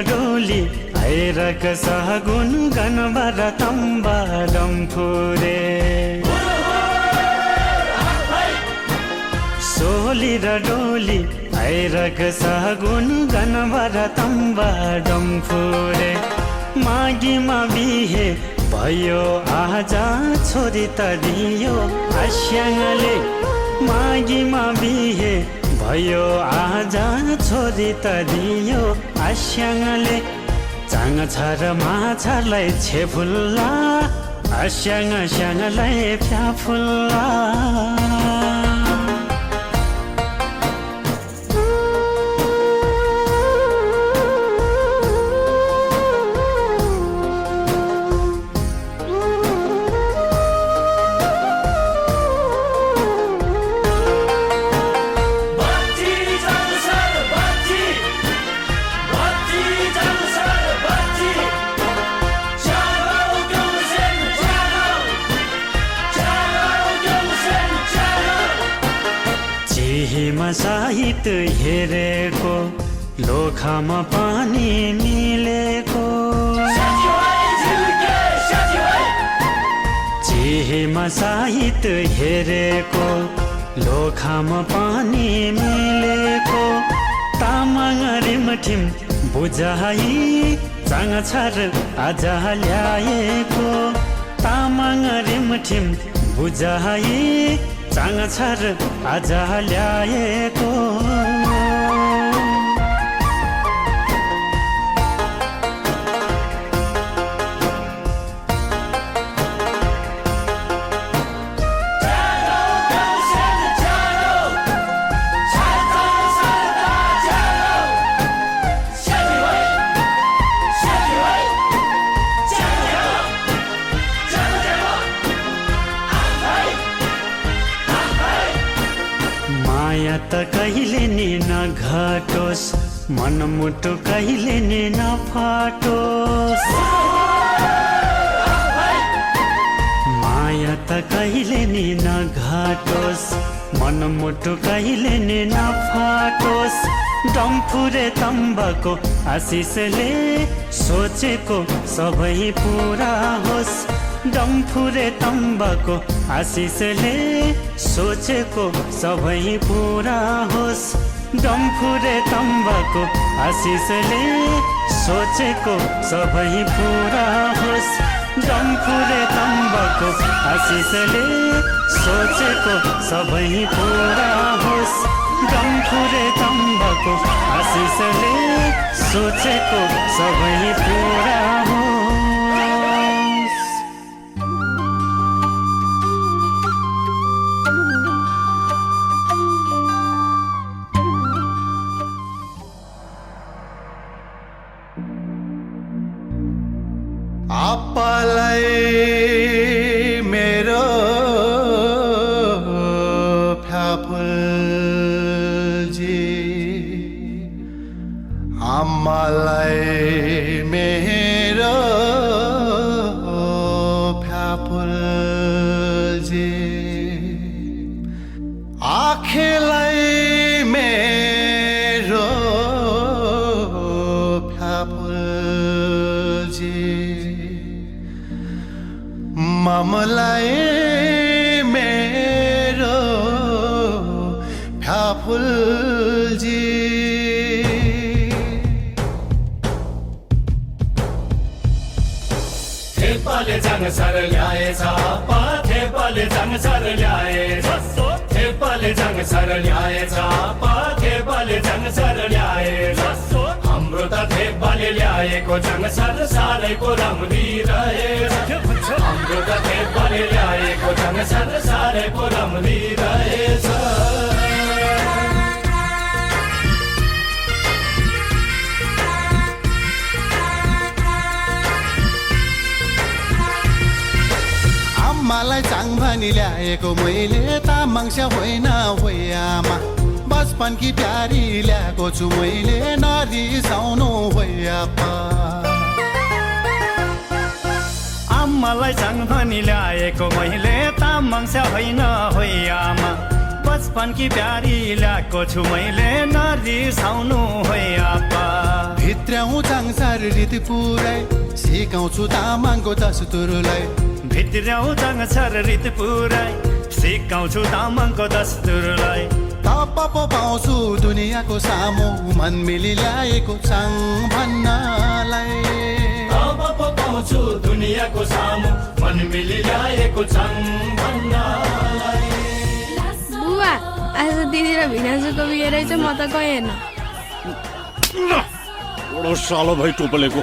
डोली ऐरक सहगुन गनबर तम्बा डम्फुरे सोली र डोली ऐरक सहगुन गनबर तम्बा डम्फुरे मागीमा बिहे भयो आजा छोरी त दियो आस्याङले मागीमा बिहे भयो आजा छोरी त दियो आस्याङले चाङ छ र माछालाई छेफुल्ला आस्याङ स्याङलाई फ्याफुल्ला साहित्य हेरेको लोखामा पानी मिलेको चिहेमा साहित्य हेरेको लोखामा पानी मिलेको तामाङ रिमठिम बुझाइ चाङ छर आज ल्याएको तामाङ रिमठिम बुझाइ चाङ छर आज ल्याएको त कहिले नि नघटोस् मनमुटु कहिले नि नफाटोस् माया त कहिले नि नघटोस् मनमुटु कहिले नि नफाटोस् डम्फुरे तम्बाको आशिषले सोचेको सबै पुरा होस् डम्फुरे तम्बाको आशिषले सोचेको सबै पुरा होस् डम्फुरे तम्बाको आशिषले सोचेको सबै पुरा होस् डम्फुरे तम्बाको आशिषले सोचेको सबै पुरा होस् डम्फुरे तम्बाको आशिषले सोचेको सबै पुरा होस् आप्पालाई मेरो फ्याफुलजी आम्मालाई मेरो फ्याफुलजी आँखेलाई मेरो फ्याफुलजी मामलाई मेरो फ्याफुलजी थेपाले जाङ सर ल्याएछ थेपाले जाङ सर ल्याएछ थेपाले जाङ सर ल्याएछ थेपाले जाङ सर ल्याएछ हाम्रो त थेपाले ल्याएको जाङ सर सारैको राम्री रहेछ हाम्रो त थेपाले ल्याएको जाङ सर सारैको राम्री रहेछ आम्मालाई चाङ भनी ल्याएको मैले तामाङस्या होइन होइ आमा बचपनकी प्यारी ल्याएको छु मैले नरिसाउनु होइ आप्पा आम्मालाई चाङ भनी ल्याएको मैले तामाङस्या होइन होइ आमा बचपन की प्यारी ल्याएको छु मैले नरिसाउनु है आपा भित्रौँ चाङसार रीति पुरै सिकाउँछु तामाङको दस्तुरलाई भित्रौँ चाङसार रीति पुरै सिकाउँछु तामाङको दस्तुरलाई तप पो पाउँछु दुनियाँको सामु मन मिली ल्याएको चाङ भन्नलाई अब पो पाउँछु दुनियाँको सामु मन मिली ल्याएको छन् भन्नलाई बुवा आज दिदी र भिनाजुको बिहे रहेछ म त गएन बडो सालो भाइ टोपलेको